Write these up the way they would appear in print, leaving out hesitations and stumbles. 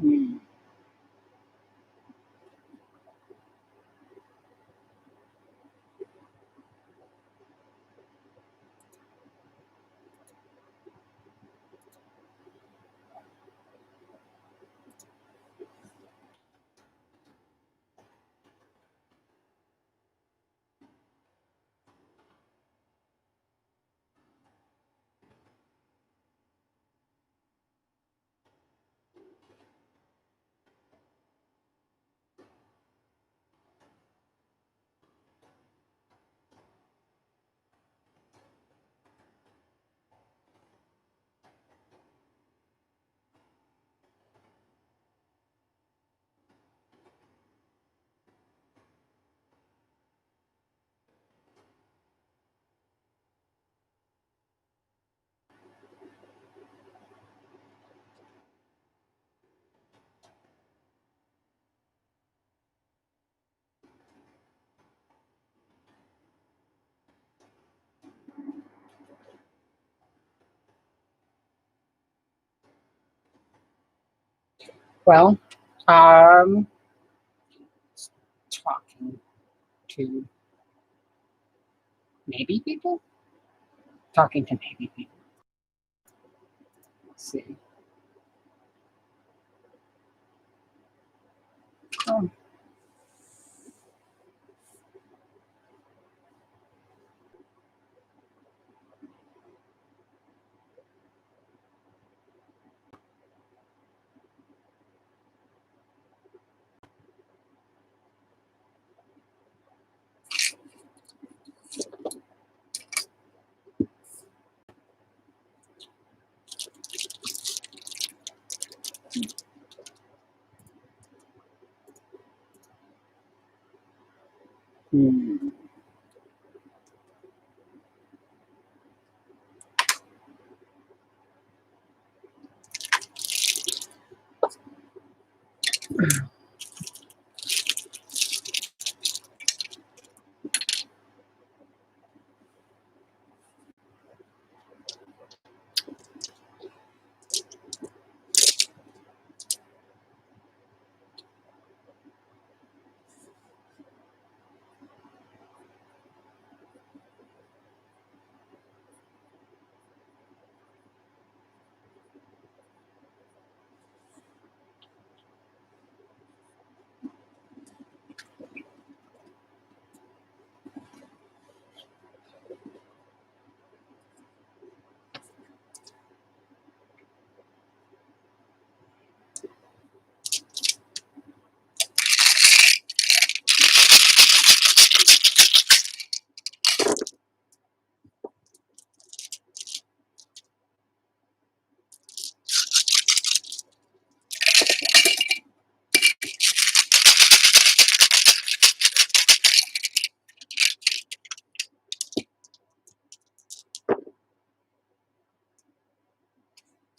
Hmm. Well, um, talking to maybe people? Talking to maybe people. Let's see. Oh, hmm.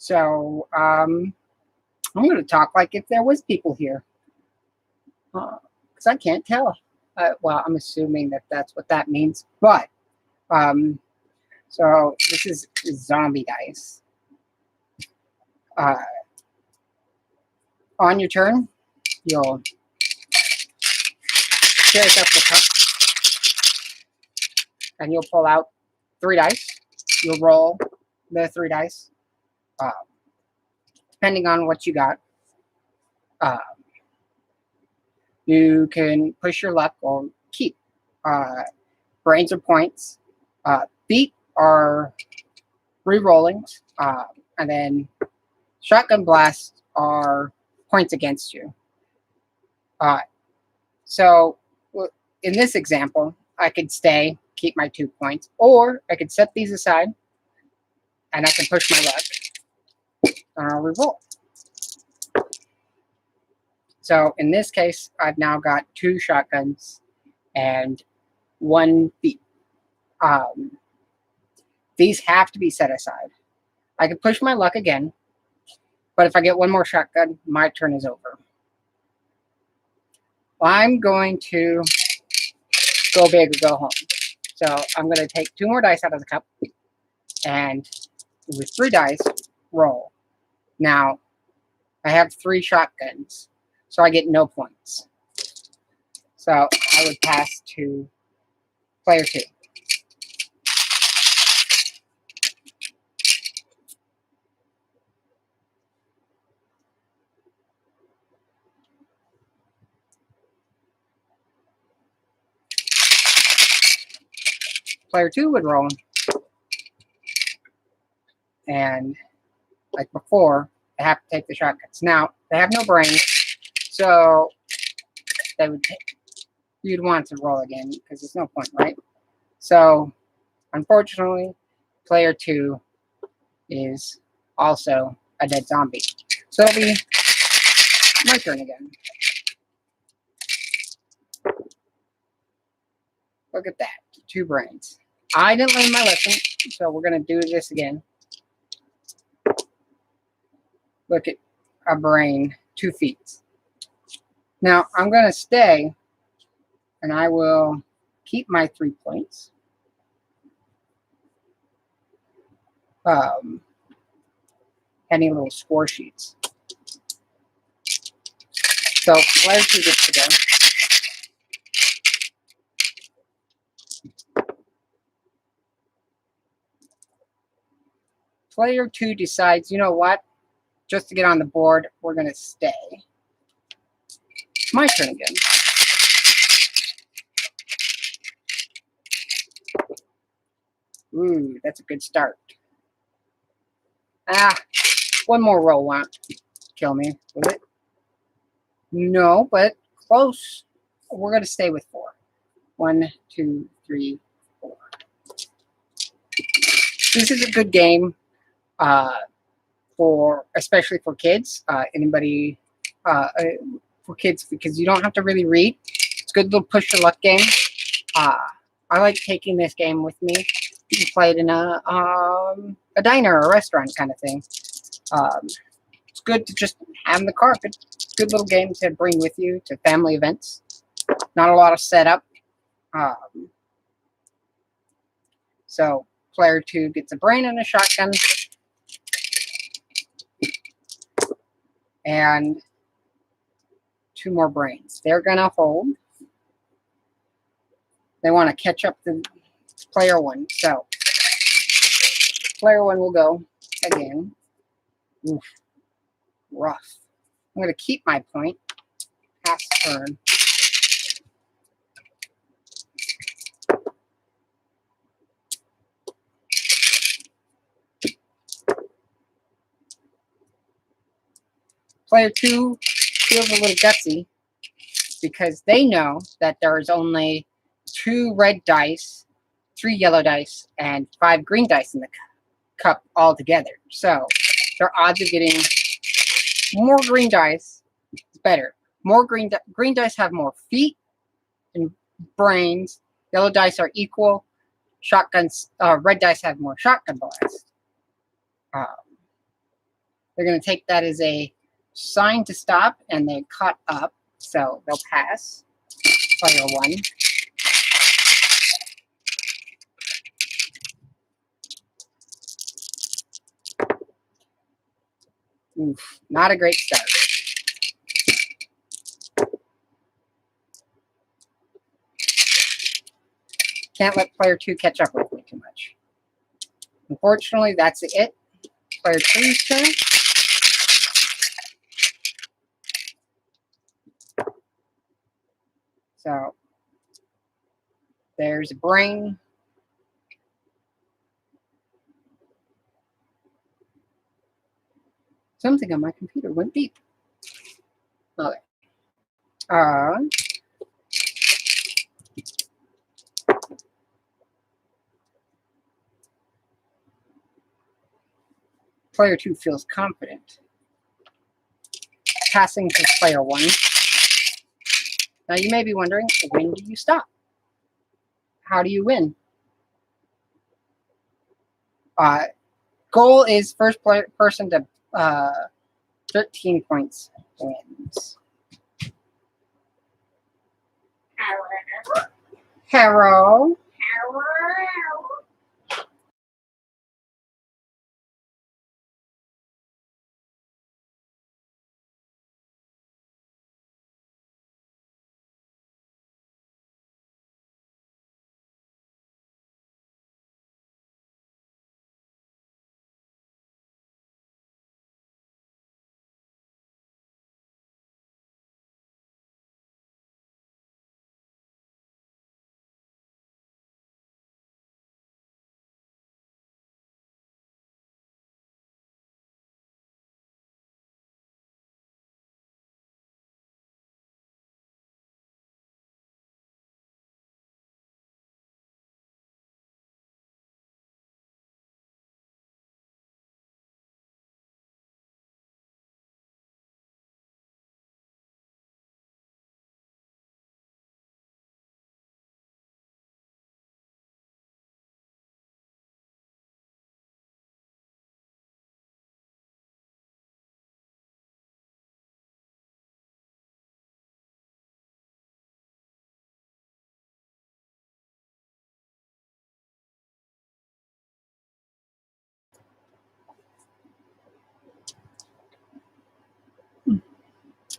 So I'm going to talk like if there was people here, because I can't tell. Well, I'm assuming that that's what that means. But so this is zombie dice. On your turn, you'll shake up the cup, and you'll pull out 3 dice. You'll roll the 3 dice, depending on what you got. You can push your luck or keep. Brains are points. Feet are re-rollings. And then shotgun blasts are points against you. So in this example, I could stay, keep my 2 points, or I could set these aside and I can push my luck and I'll re-roll. So in this case, I've now got 2 shotguns and 1 feet. These have to be set aside. I can push my luck again, but if I get 1 more shotgun, my turn is over. I'm going to go big or go home. So I'm going to take 2 more dice out of the cup and with 3 dice, roll. Now, I have 3 shotguns, so I get no points. So I would pass to player 2. Player 2 would roll. And like before, they have to take the shotguns. Now, they have no brains, so they would you'd want to roll again because there's no point, right? So, unfortunately, player 2 is also a dead zombie. So it'll be my turn again. Look at that, 2 brains. I didn't learn my lesson, so we're going to do this again. Look at a brain, 2 feet. Now, I'm going to stay, and I will keep my 3 points. Any little score sheets. So, player 2 gets to go. Player 2 decides, you know what? Just to get on the board, we're going to stay. My turn again. Ooh, that's a good start. 1 more roll won't kill me, will it? No, but close. We're going to stay with 4. 1, 2, 3, 4. This is a good game, especially for kids. Anybody for kids, because you don't have to really read. It's a good little push your luck game. I like taking this game with me. You can play it in a diner or a restaurant kind of thing. It's good to just have in the car. Good little game to bring with you to family events. Not a lot of setup. So player 2 gets a brain and a shotgun. And 2 more brains. They're going to hold. They want to catch up to player 1. So player 1 will go again. Oof. Rough. I'm going to keep my point. Pass turn. Player 2 feels a little gutsy because they know that there is only 2 red dice, 3 yellow dice, and 5 green dice in the cup altogether. So their odds of getting more green dice is better. More green dice have more feet and brains. Yellow dice are equal. Red dice have more shotgun blast. they're going to take that as a sign to stop, and they caught up, so they'll pass. Player 1. Oof, not a great start. Can't let player 2 catch up with me too much. Unfortunately, that's it. Player 3's turn. So there's a brain. Something on my computer went beep. Okay. Player 2 feels confident. Passing to player 1. Now you may be wondering, when do you stop? How do you win? Goal is first person to 13 points wins. Hello.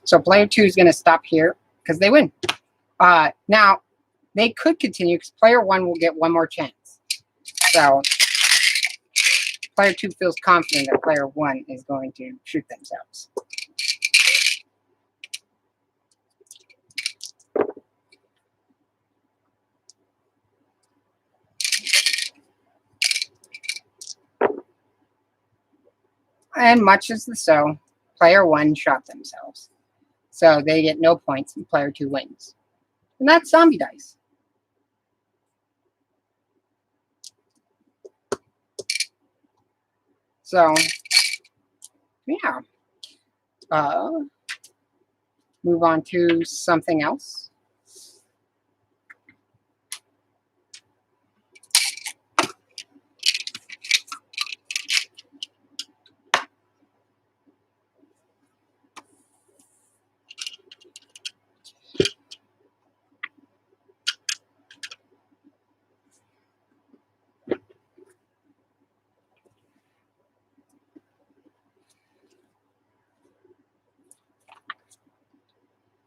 So player 2 is going to stop here because they win. Now, they could continue because player 1 will get one more chance. So player 2 feels confident that player 1 is going to shoot themselves. And much as so, player 1 shot themselves. So they get no points and player 2 wins. And that's zombie dice. So, yeah. Move on to something else.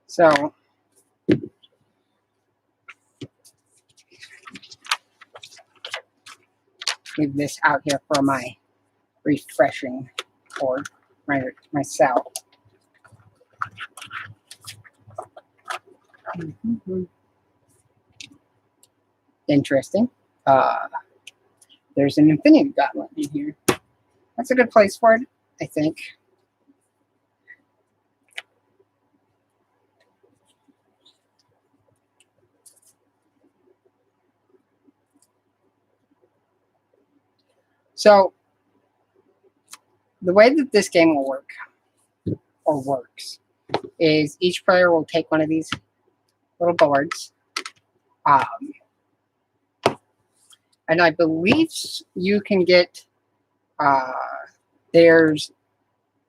So, leave this out here for my refreshing for myself. Interesting. There's an infinity gauntlet in here. That's a good place for it, I think. So, the way that this game will work, or works, is each player will take one of these little boards. And I believe you can get, there's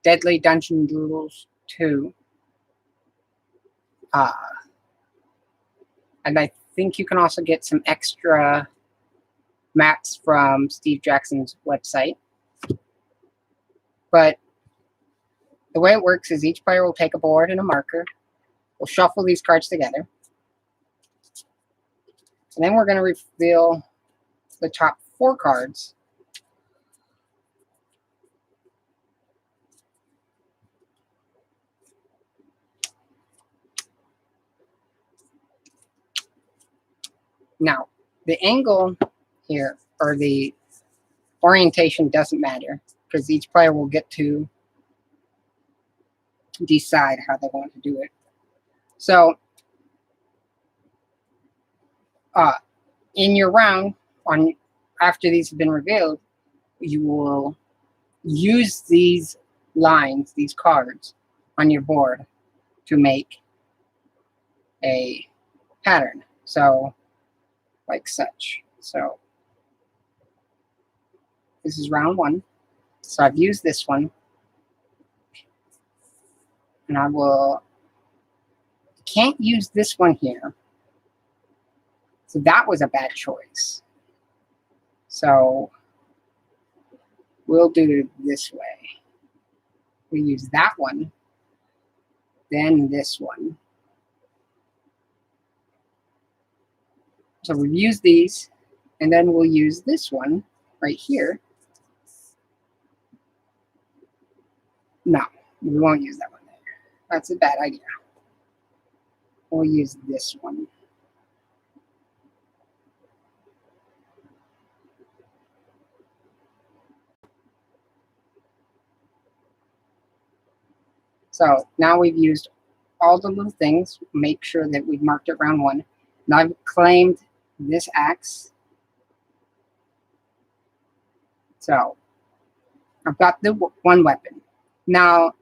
Deadly Dungeon Doodles 2. And I think you can also get some extra maps from Steve Jackson's website. But the way it works is each player will take a board and a marker. We'll shuffle these cards together. And then we're going to reveal the top 4 cards. Now, the angle here, or the orientation, doesn't matter, because each player will get to decide how they want to do it. So, in your round, after these have been revealed, you will use these lines, these cards, on your board to make a pattern. So, like such. So, this is round 1. So I've used this one. And I can't use this one here. So that was a bad choice. So we'll do it this way. We use that one, then this one. So we've used these, and then we'll use this one right here. No, we won't use that one there. That's a bad idea. We'll use this one. So now we've used all the little things. Make sure that we've marked it round 1. Now I've claimed this axe. So I've got the 1 weapon. Now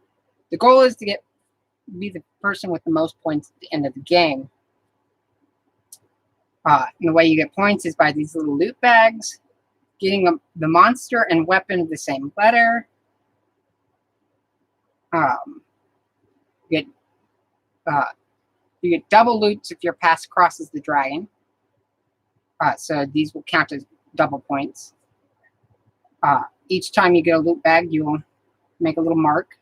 the goal is to be the person with the most points at the end of the game. And the way you get points is by these little loot bags, getting the monster and weapon of the same letter. You get double loots if your pass crosses the dragon. So these will count as double points. Each time you get a loot bag, you will make a little mark.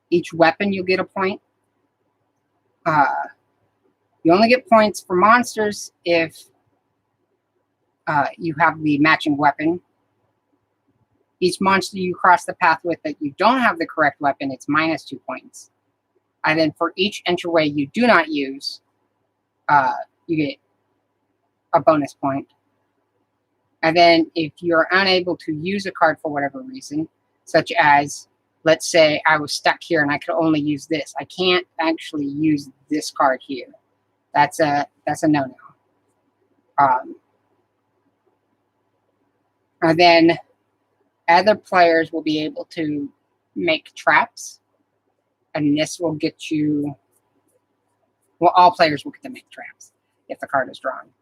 Each weapon, you'll get a point. You only get points for monsters if you have the matching weapon. Each monster you cross the path with that you don't have the correct weapon, it's -2 points. And then for each entryway you do not use, you get a bonus point. And then if you're unable to use a card for whatever reason, such as, let's say I was stuck here and I could only use this. I can't actually use this card here. That's a no-no. And then other players will be able to make traps. And this will get you... Well, all players will get to make traps if the card is drawn.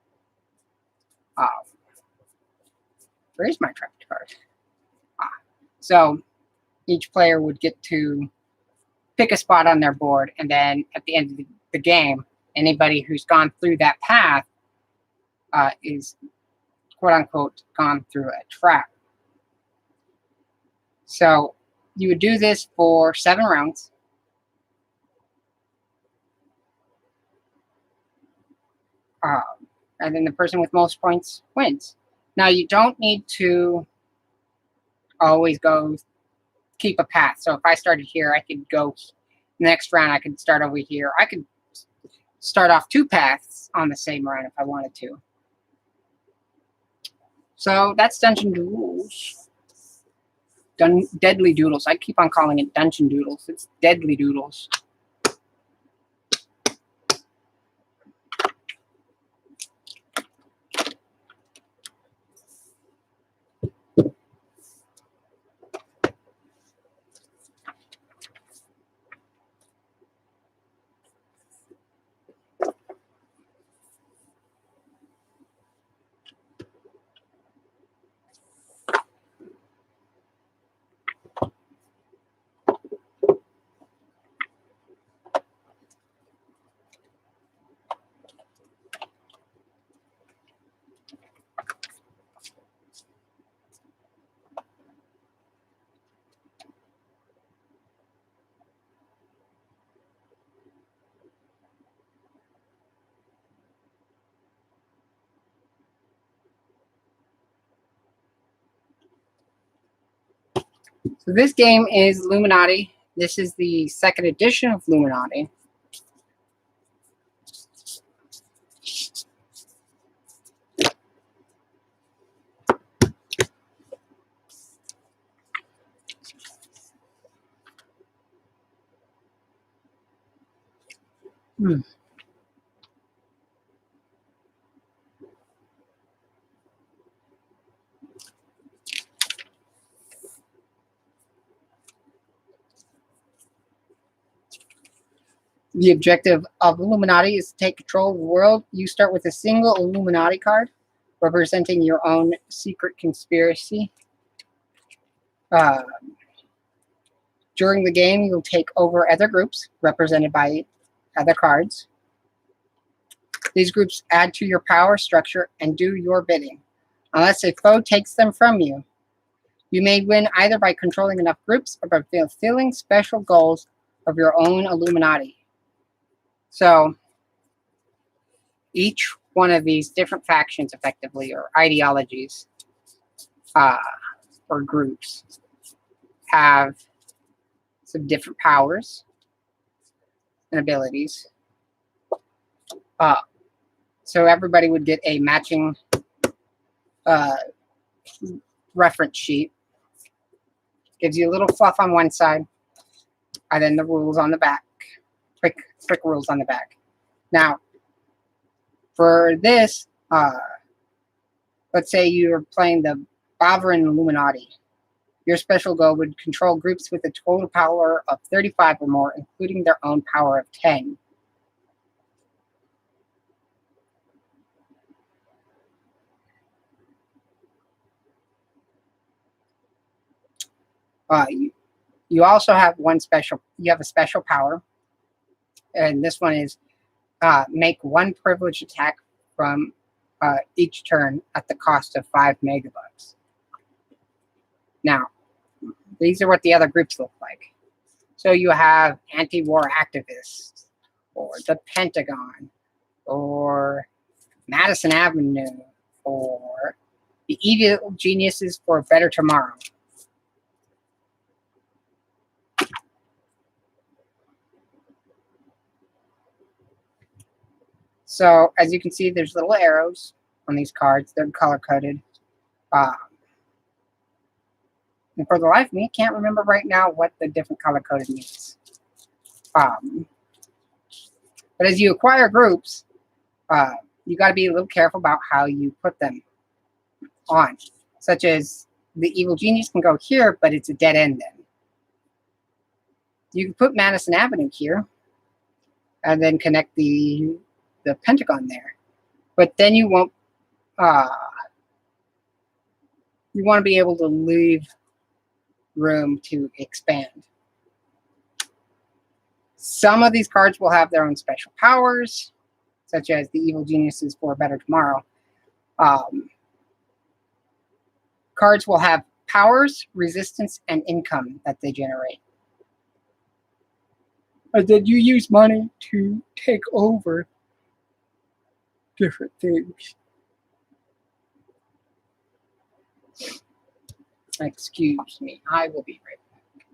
Where is my trap card? So each player would get to pick a spot on their board, and then at the end of the game, anybody who's gone through that path is quote-unquote gone through a trap. So you would do this for 7 rounds. And then the person with most points wins. Now, you don't need to always go keep a path. So if I started here, I could go next round. I could start over here. I could start off 2 paths on the same round if I wanted to. So that's Dungeon Doodles. Deadly Doodles. I keep on calling it Dungeon Doodles. It's Deadly Doodles. So this game is Illuminati. This is the second edition of Illuminati. Hmm. The objective of Illuminati is to take control of the world. You start with a single Illuminati card representing your own secret conspiracy. During the game, you'll take over other groups represented by other cards. These groups add to your power structure and do your bidding, unless a foe takes them from you. You may win either by controlling enough groups or by fulfilling special goals of your own Illuminati. So, each one of these different factions, effectively, or ideologies, or groups, have some different powers and abilities. So everybody would get a matching reference sheet. Gives you a little fluff on one side, and then the rules on the back. Quick rules on the back. Now, for this, let's say you're playing the Bavaran Illuminati. Your special goal would control groups with a total power of 35 or more, including their own power of 10. You also have you have a special power, and this one is make one privileged attack from each turn at the cost of 5 megabucks. Now, these are what the other groups look like. So you have anti-war activists, or the Pentagon, or Madison Avenue, or the Evil Geniuses for a Better Tomorrow. So, as you can see, there's little arrows on these cards. They're color-coded. And for the life of me, I can't remember right now what the different color-coded means. But as you acquire groups, you got to be a little careful about how you put them on. Such as the Evil Genius can go here, but it's a dead end then. You can put Madison Avenue here, and then connect the Pentagon there. But then you won't, you want to be able to leave room to expand. Some of these cards will have their own special powers, such as the Evil Geniuses for a Better Tomorrow. Cards will have powers, resistance, and income that they generate. And then you use money to take over different things. Excuse me, I will be right back.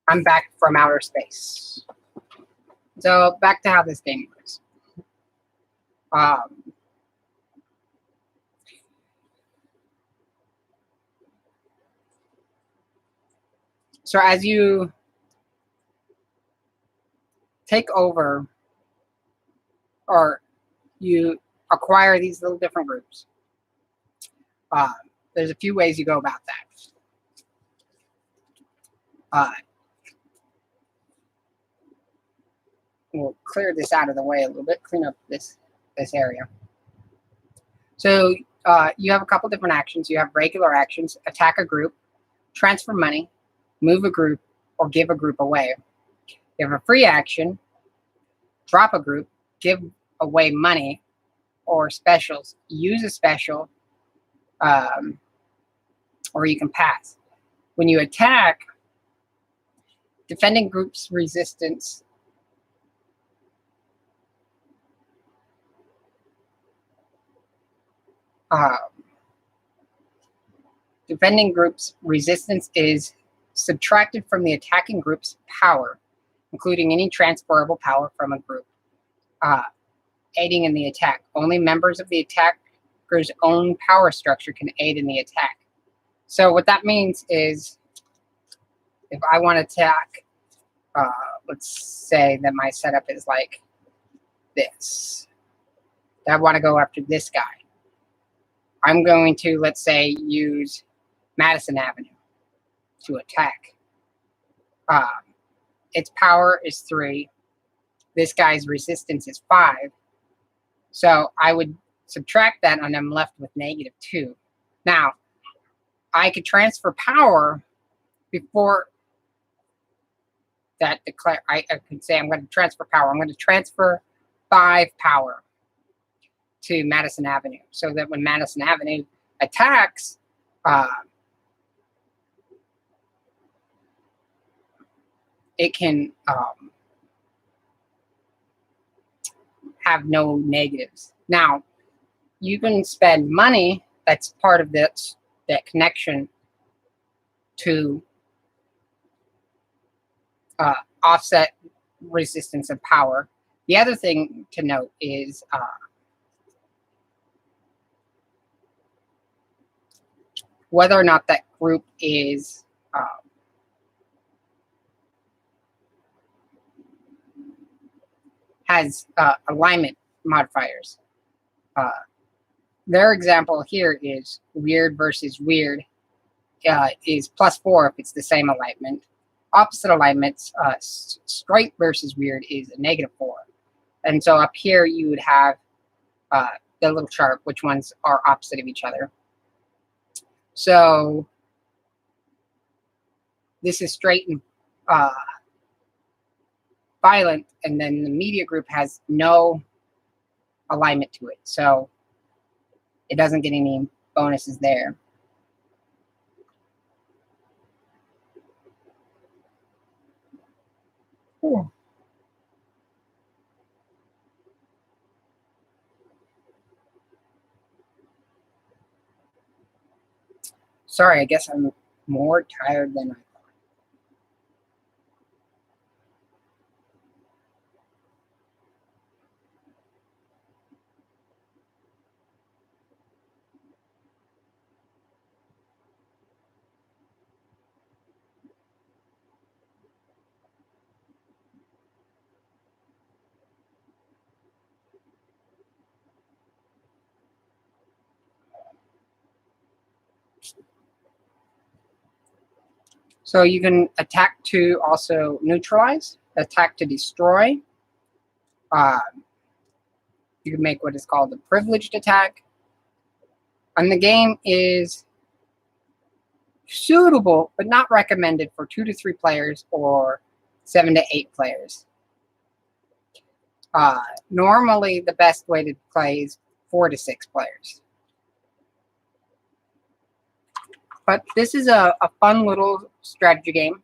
I'm back from outer space. So back to how this game works. So as you take over or you acquire these little different groups, there's a few ways you go about that. We'll clear this out of the way a little bit, clean up this area. So you have a couple different actions. You have regular actions: attack a group, transfer money, move a group, or give a group away. You have a free action: drop a group, give away money, or specials: use a special, or you can pass. When you attack, defending group's resistance defending group's resistance is subtracted from the attacking group's power, including any transferable power from a group. Aiding in the attack. Only members of the attacker's own power structure can aid in the attack. So what that means is, if I want to attack, let's say that my setup is like this. I want to go after this guy. I'm going to, let's say, use Madison Avenue to attack. Its power is 3. This guy's resistance is 5. So I would subtract that, and I'm left with -2. Now, I could transfer power before that declare. I could say I'm going to transfer power. I'm going to transfer 5 power to Madison Avenue, so that when Madison Avenue attacks, it can have no negatives. Now, you can spend money that's part of that connection to offset resistance of power. The other thing to note is whether or not that group is has alignment modifiers. Their example here is weird versus weird is +4 if it's the same alignment. Opposite alignments, straight versus weird is a -4. And so up here you would have the little chart, which ones are opposite of each other. So this is straight and violent, and then the media group has no alignment to it, so it doesn't get any bonuses there. Ooh. Sorry, I guess I'm more tired than I thought. So you can attack to also neutralize, attack to destroy. You can make what is called a privileged attack. And the game is suitable, but not recommended for 2 to 3 players or 7 to 8 players. Normally, the best way to play is 4 to 6 players. But this is a fun little strategy game.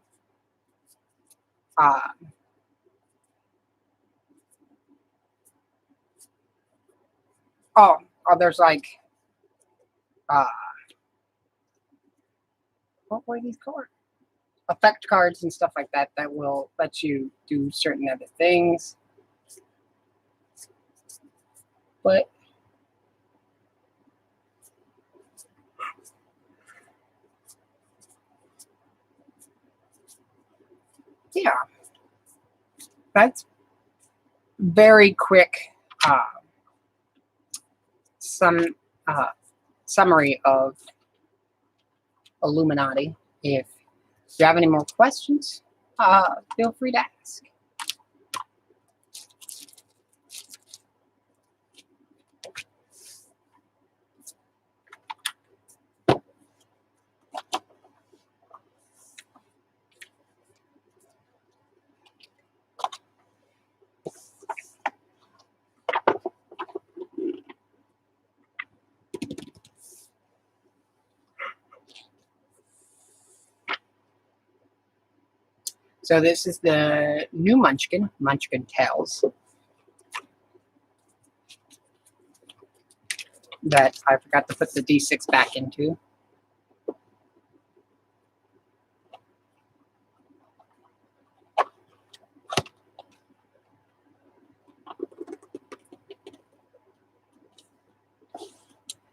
There's like, what were these cards? effect cards and stuff like that that will let you do certain other things. But yeah, that's very quick summary of Illuminati. If you have any more questions, feel free to ask. So this is the new Munchkin Tails, that I forgot to put the D6 back into.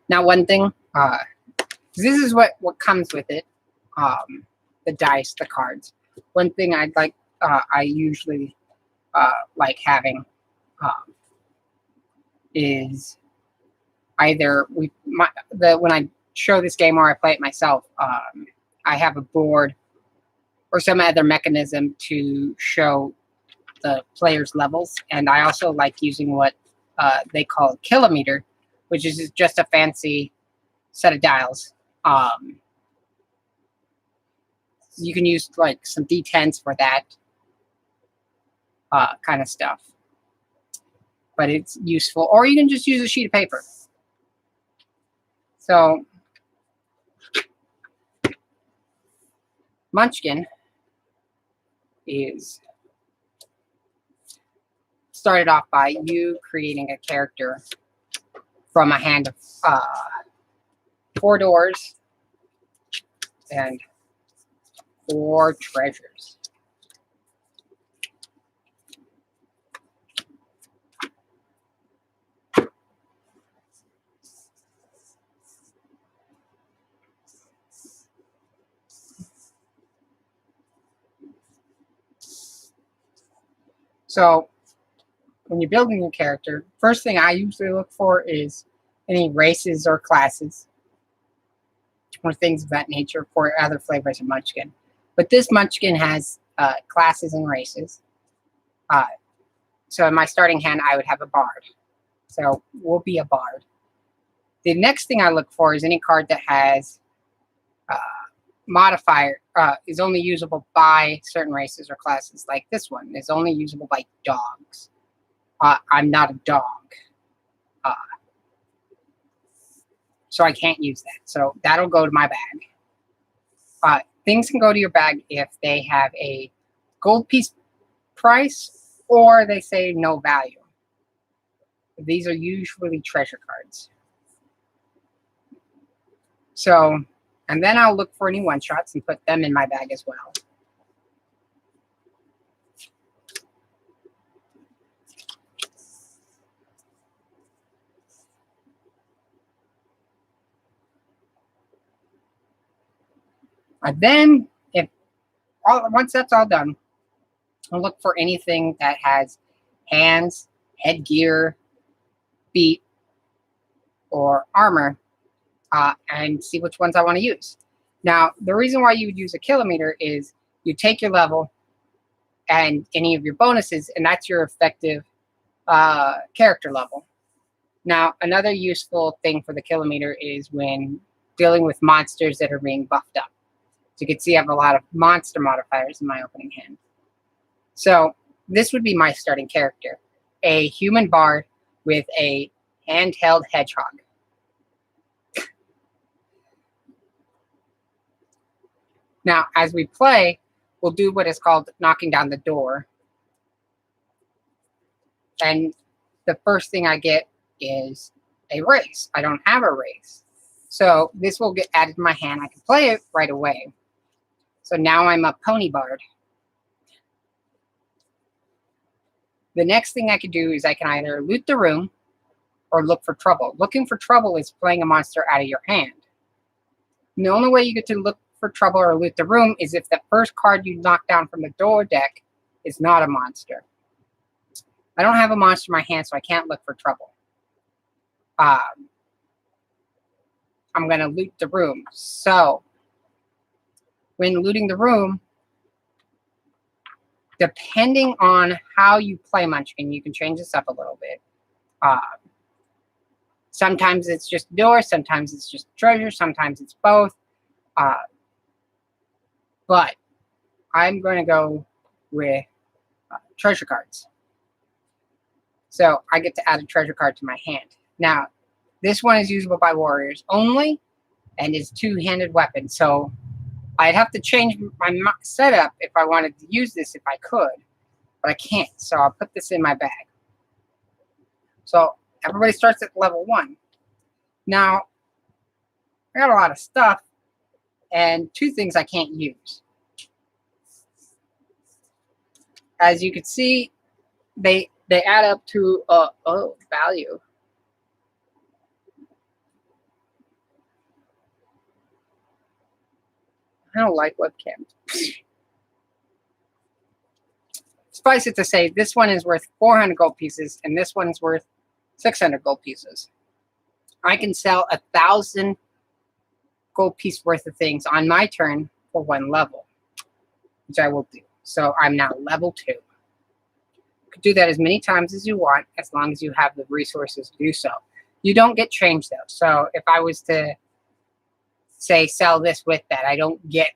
Now, one thing, this is what comes with it, the dice, the cards. One thing I usually like having is either when I show this game or I play it myself, I have a board or some other mechanism to show the player's levels, and I also like using what they call a kilometer, which is just a fancy set of dials. You can use like some D10s for that kind of stuff, but it's useful. Or you can just use a sheet of paper. So Munchkin is started off by you creating a character from a hand of 4 doors and 4 treasures. So when you're building a character, first thing I usually look for is any races or classes or things of that nature for other flavors of Munchkin. But this Munchkin has classes and races. So in my starting hand, I would have a bard. So we'll be a bard. The next thing I look for is any card that has modifier, is only usable by certain races or classes. Like this one is only usable by dogs. I'm not a dog. So I can't use that. So that'll go to my bag. Things can go to your bag if they have a gold piece price or they say no value. These are usually treasure cards. So, and then I'll look for any one-shots and put them in my bag as well. And then, once that's all done, I'll look for anything that has hands, headgear, feet, or armor, and see which ones I want to use. Now, the reason why you would use a kilometer is you take your level and any of your bonuses, and that's your effective character level. Now, another useful thing for the kilometer is when dealing with monsters that are being buffed up. So you can see I have a lot of monster modifiers in my opening hand. So this would be my starting character. A human bard with a handheld hedgehog. Now, as we play, we'll do what is called knocking down the door. And the first thing I get is a race. I don't have a race. So this will get added to my hand. I can play it right away. So now I'm a pony bard. The next thing I could do is I can either loot the room or look for trouble. Looking for trouble is playing a monster out of your hand. And the only way you get to look for trouble or loot the room is if the first card you knock down from the door deck is not a monster. I don't have a monster in my hand, so I can't look for trouble. I'm going to loot the room. So, when looting the room, depending on how you play Munchkin, you can change this up a little bit. Sometimes it's just door, sometimes it's just treasure, sometimes it's both. But I'm going to go with treasure cards. So I get to add a treasure card to my hand. Now, this one is usable by warriors only and is two-handed weapon. So I'd have to change my setup if I wanted to use this if I could, but I can't. So I'll put this in my bag. So everybody starts at level 1. Now, I got a lot of stuff and 2 things I can't use. As you can see, they add up to value. I don't like webcams. Suffice it to say, this one is worth 400 gold pieces, and this one's worth 600 gold pieces. I can sell 1,000 gold piece worth of things on my turn for 1 level, which I will do. So I'm now level 2. You could do that as many times as you want, as long as you have the resources to do so. You don't get change, though. So if I was to say sell this with that, I don't get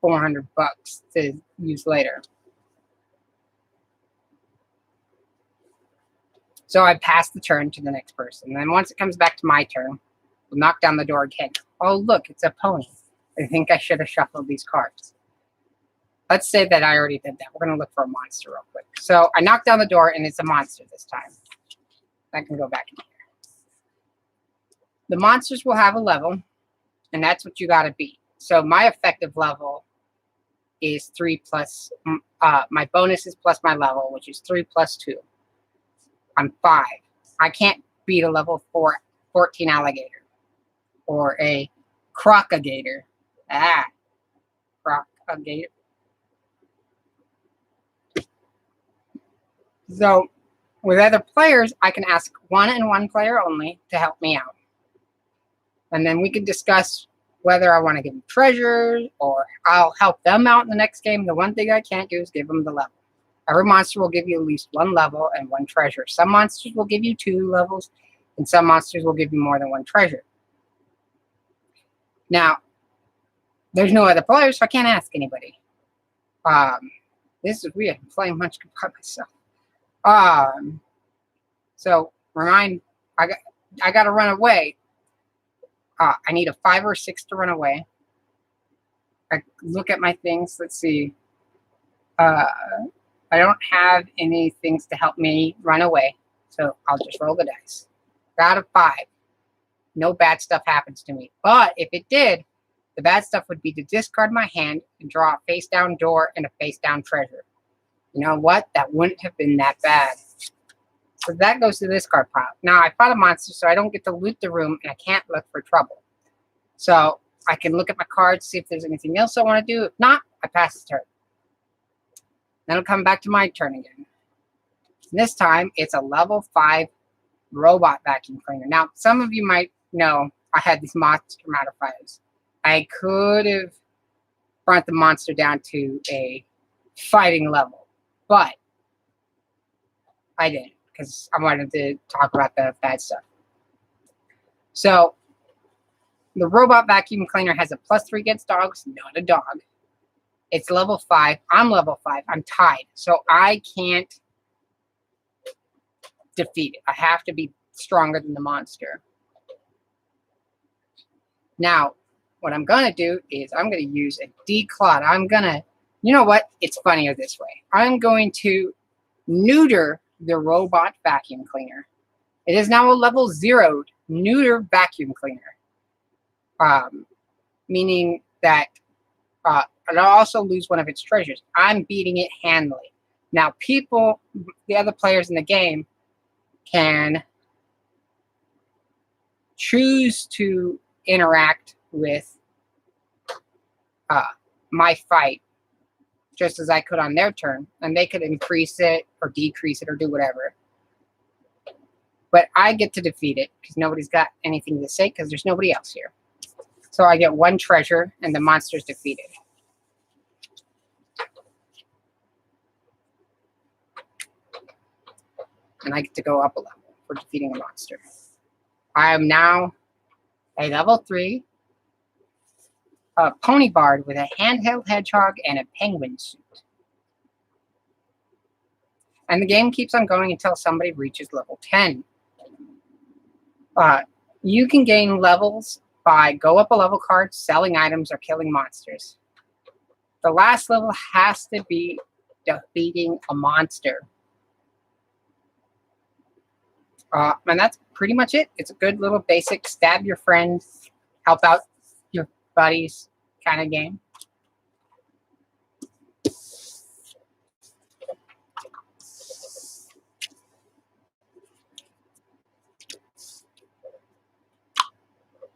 400 bucks to use later. So I pass the turn to the next person. And then once it comes back to my turn, we'll knock down the door again. Oh, look, it's a pony. I think I should have shuffled these cards. Let's say that I already did that. We're going to look for a monster real quick. So I knock down the door, and it's a monster this time. I can go back in here. The monsters will have a level, and that's what you got to beat. So my effective level is 3 plus, my bonus is plus my level, which is 3 plus 2. I'm 5. I can't beat a level 14 alligator or a crocagator. Crocagator. So with other players, I can ask 1 and 1 player only to help me out. And then we can discuss whether I want to give them treasures or I'll help them out in the next game. The one thing I can't do is give them the level. Every monster will give you at least 1 level and 1 treasure. Some monsters will give you 2 levels, and some monsters will give you more than 1 treasure. Now, there's no other players, so I can't ask anybody. This is weird. I'm playing Munchkin by myself. So I got to run away. I need a 5 or 6 to run away. I look at my things. Let's see. I don't have any things to help me run away, so I'll just roll the dice. Got a 5. No bad stuff happens to me. But if it did, the bad stuff would be to discard my hand and draw a face-down door and a face-down treasure. You know what? That wouldn't have been that bad. So that goes to this card pile. Now, I fought a monster, so I don't get to loot the room, and I can't look for trouble. So I can look at my cards, see if there's anything else I want to do. If not, I pass the turn. Then it'll come back to my turn again. And this time, it's a level 5 robot vacuum cleaner. Now, some of you might know I had these monster modifiers. I could have brought the monster down to a fighting level, but I didn't because I wanted to talk about the bad stuff. So, the robot vacuum cleaner has a +3 against dogs, not a dog. It's level 5. I'm level 5. I'm tied. So I can't defeat it. I have to be stronger than the monster. Now, what I'm going to do is I'm going to use a declawed. I'm going to, you know what? It's funnier this way. I'm going to neuter the robot vacuum cleaner. It is now a level 0 neuter vacuum cleaner. Meaning that it'll also lose one of its treasures. I'm beating it handily. Now, people, the other players in the game, can choose to interact with my fight just as I could on their turn, and they could increase it or decrease it or do whatever. But I get to defeat it because nobody's got anything to say because there's nobody else here. So I get one treasure and the monster's defeated. And I get to go up a level for defeating a monster. I am now a level 3 pony bard with a handheld hedgehog and a penguin suit. And the game keeps on going until somebody reaches level 10. You can gain levels by go up a level card, selling items, or killing monsters. The last level has to be defeating a monster. And that's pretty much it. It's a good little basic stab your friends, help out your buddies kind of game.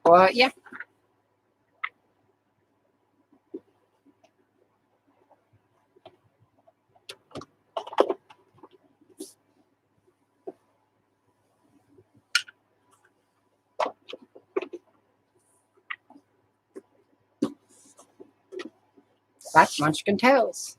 Well, yeah. That's Munchkin Tails.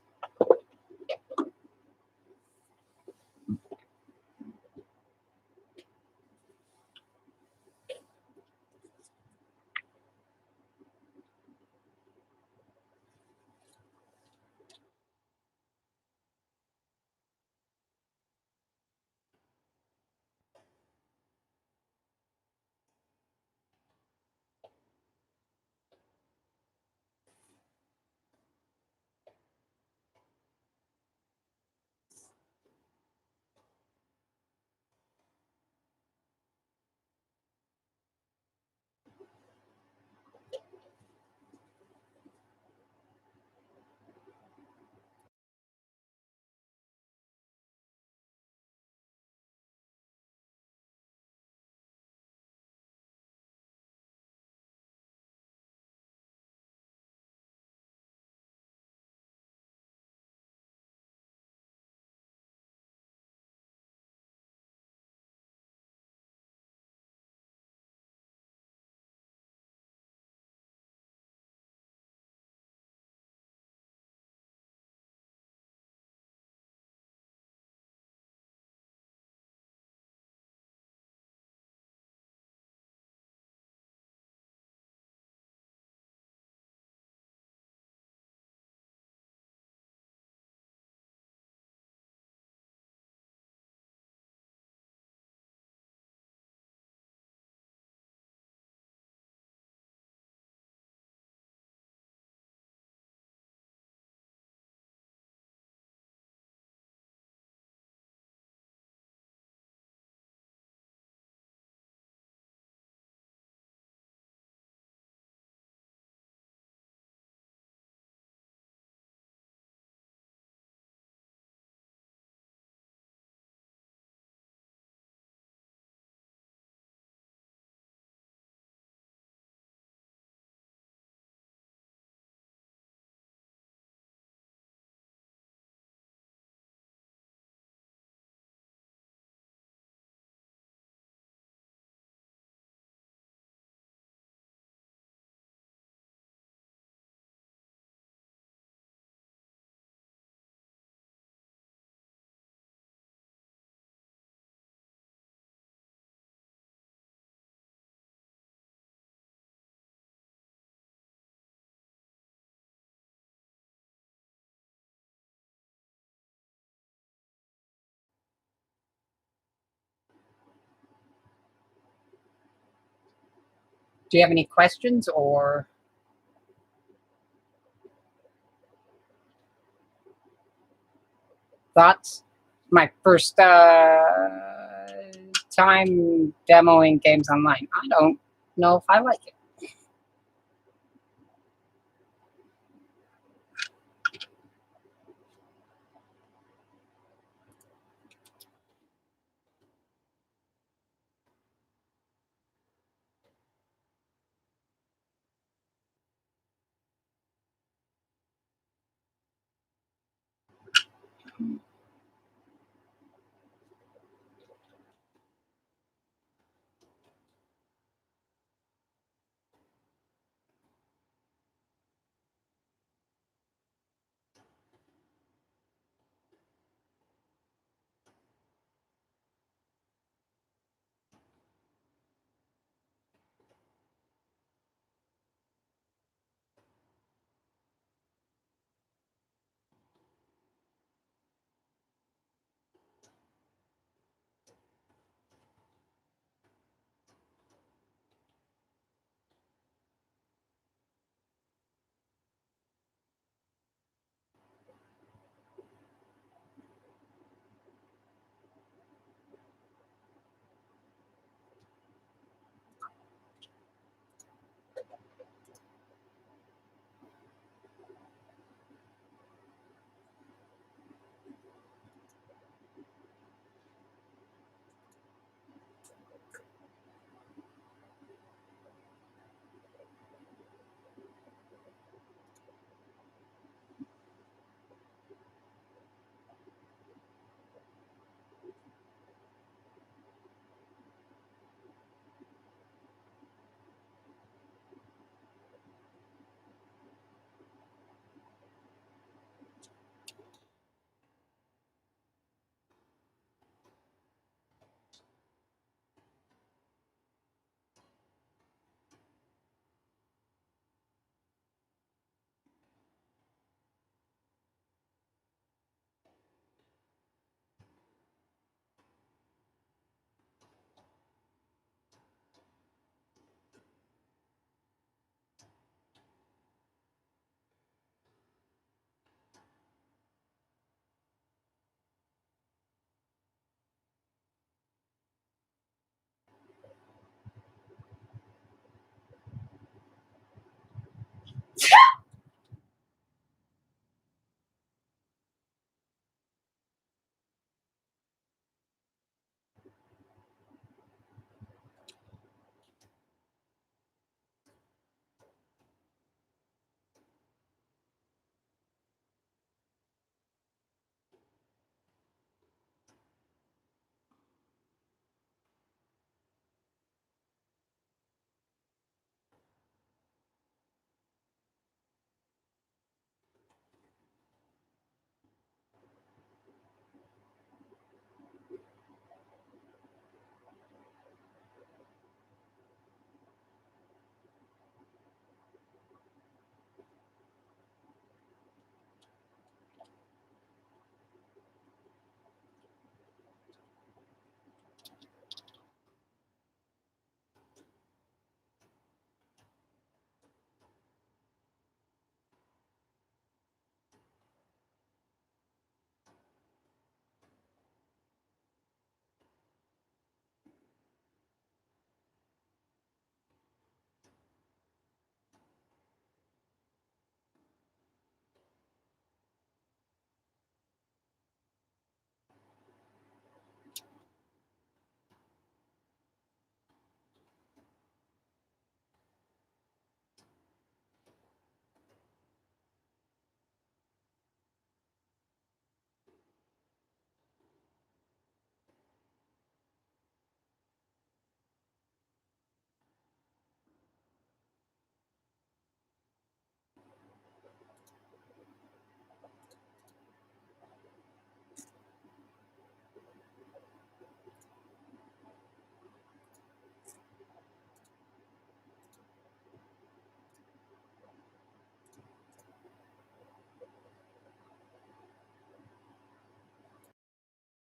Do you have any questions or thoughts? My first time demoing games online. I don't know if I like it.